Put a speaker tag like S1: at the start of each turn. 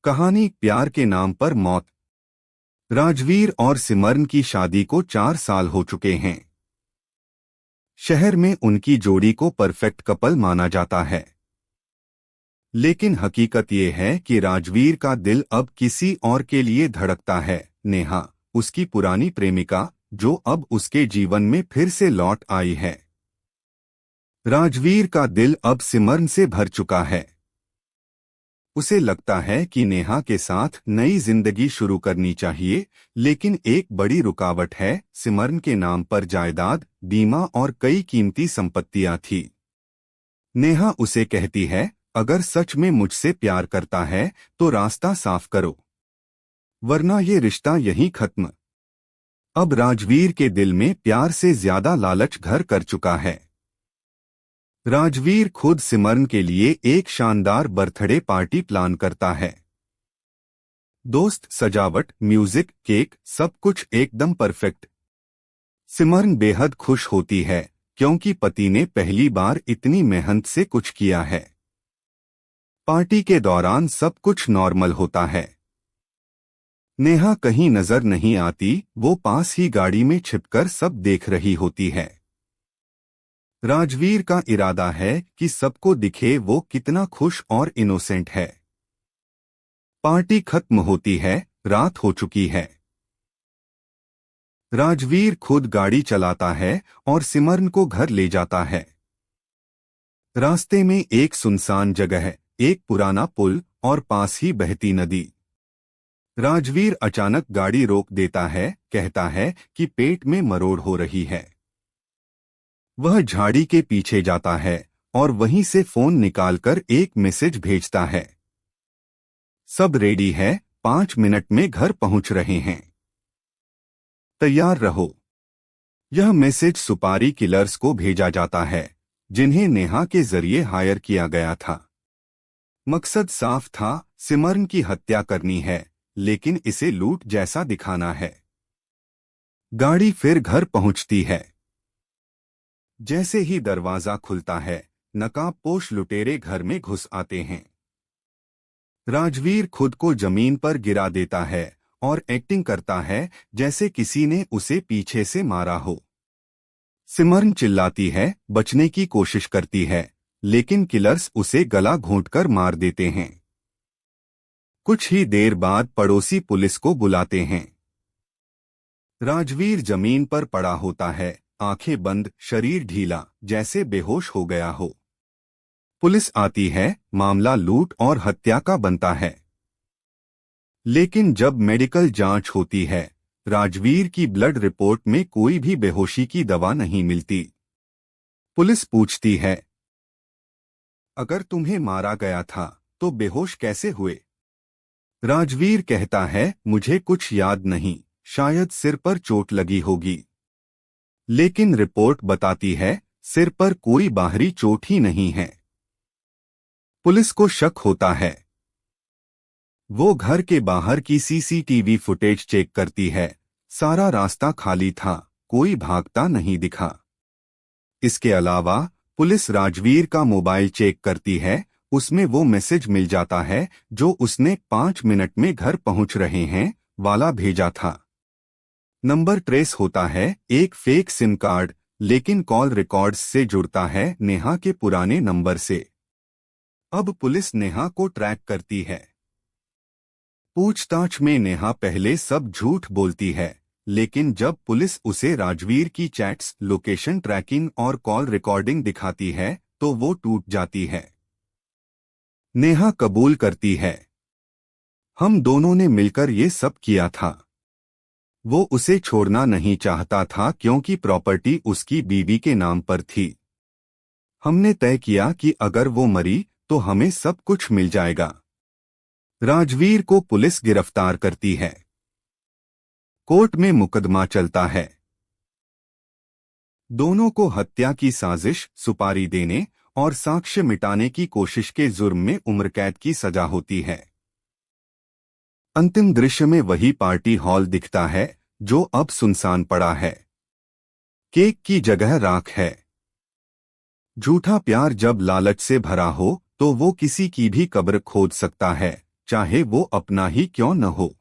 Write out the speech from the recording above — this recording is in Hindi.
S1: कहानी प्यार के नाम पर मौत। राजवीर और सिमरन की शादी को 4 साल हो चुके हैं। शहर में उनकी जोड़ी को परफेक्ट कपल माना जाता है, लेकिन हकीकत ये है कि राजवीर का दिल अब किसी और के लिए धड़कता है। नेहा, उसकी पुरानी प्रेमिका, जो अब उसके जीवन में फिर से लौट आई है। राजवीर का दिल अब सिमरन से भर चुका है। उसे लगता है कि नेहा के साथ नई जिंदगी शुरू करनी चाहिए, लेकिन एक बड़ी रुकावट है। सिमरन के नाम पर जायदाद, बीमा और कई कीमती संपत्तियां थी। नेहा उसे कहती है, अगर सच में मुझसे प्यार करता है तो रास्ता साफ करो, वरना ये रिश्ता यहीं खत्म। अब राजवीर के दिल में प्यार से ज्यादा लालच घर कर चुका है। राजवीर खुद सिमरन के लिए एक शानदार बर्थडे पार्टी प्लान करता है। दोस्त, सजावट, म्यूजिक, केक, सब कुछ एकदम परफेक्ट। सिमरन बेहद खुश होती है क्योंकि पति ने पहली बार इतनी मेहनत से कुछ किया है। पार्टी के दौरान सब कुछ नॉर्मल होता है। नेहा कहीं नजर नहीं आती, वो पास ही गाड़ी में छिपकर सब देख रही होती है। राजवीर का इरादा है कि सबको दिखे वो कितना खुश और इनोसेंट है। पार्टी खत्म होती है, रात हो चुकी है। राजवीर खुद गाड़ी चलाता है और सिमरन को घर ले जाता है। रास्ते में एक सुनसान जगह है, एक पुराना पुल और पास ही बहती नदी। राजवीर अचानक गाड़ी रोक देता है, कहता है कि पेट में मरोड़ हो रही है। वह झाड़ी के पीछे जाता है और वहीं से फोन निकालकर एक मैसेज भेजता है। सब रेडी है, 5 मिनट में घर पहुंच रहे हैं, तैयार रहो। यह मैसेज सुपारी किलर्स को भेजा जाता है, जिन्हें नेहा के जरिए हायर किया गया था। मकसद साफ था, सिमरन की हत्या करनी है, लेकिन इसे लूट जैसा दिखाना है। गाड़ी फिर घर पहुंचती है। जैसे ही दरवाजा खुलता है, नकाबपोश लुटेरे घर में घुस आते हैं। राजवीर खुद को जमीन पर गिरा देता है और एक्टिंग करता है जैसे किसी ने उसे पीछे से मारा हो। सिमरन चिल्लाती है, बचने की कोशिश करती है, लेकिन किलर्स उसे गला घोंटकर मार देते हैं। कुछ ही देर बाद पड़ोसी पुलिस को बुलाते हैं। राजवीर जमीन पर पड़ा होता है, आंखें बंद, शरीर ढीला, जैसे बेहोश हो गया हो। पुलिस आती है, मामला लूट और हत्या का बनता है। लेकिन जब मेडिकल जांच होती है, राजवीर की ब्लड रिपोर्ट में कोई भी बेहोशी की दवा नहीं मिलती। पुलिस पूछती है, अगर तुम्हें मारा गया था तो बेहोश कैसे हुए? राजवीर कहता है, मुझे कुछ याद नहीं, शायद सिर पर चोट लगी होगी। लेकिन रिपोर्ट बताती है, सिर पर कोई बाहरी चोट ही नहीं है। पुलिस को शक होता है। वो घर के बाहर की सीसीटीवी फुटेज चेक करती है। सारा रास्ता खाली था, कोई भागता नहीं दिखा। इसके अलावा पुलिस राजवीर का मोबाइल चेक करती है, उसमें वो मैसेज मिल जाता है जो उसने 5 मिनट में घर पहुंच रहे हैं वाला भेजा था। नंबर ट्रेस होता है, एक फेक सिम कार्ड, लेकिन कॉल रिकॉर्ड्स से जुड़ता है नेहा के पुराने नंबर से। अब पुलिस नेहा को ट्रैक करती है। पूछताछ में नेहा पहले सब झूठ बोलती है, लेकिन जब पुलिस उसे राजवीर की चैट्स, लोकेशन ट्रैकिंग और कॉल रिकॉर्डिंग दिखाती है तो वो टूट जाती है। नेहा कबूल करती है, हम दोनों ने मिलकर ये सब किया था। वो उसे छोड़ना नहीं चाहता था क्योंकि प्रॉपर्टी उसकी बीवी के नाम पर थी। हमने तय किया कि अगर वो मरी तो हमें सब कुछ मिल जाएगा। राजवीर को पुलिस गिरफ्तार करती है। कोर्ट में मुकदमा चलता है। दोनों को हत्या की साजिश, सुपारी देने और साक्ष्य मिटाने की कोशिश के जुर्म में उम्रकैद की सजा होती है। अंतिम दृश्य में वही पार्टी हॉल दिखता है जो अब सुनसान पड़ा है। केक की जगह राख है। झूठा प्यार जब लालच से भरा हो तो वो किसी की भी कब्र खोद सकता है, चाहे वो अपना ही क्यों न हो।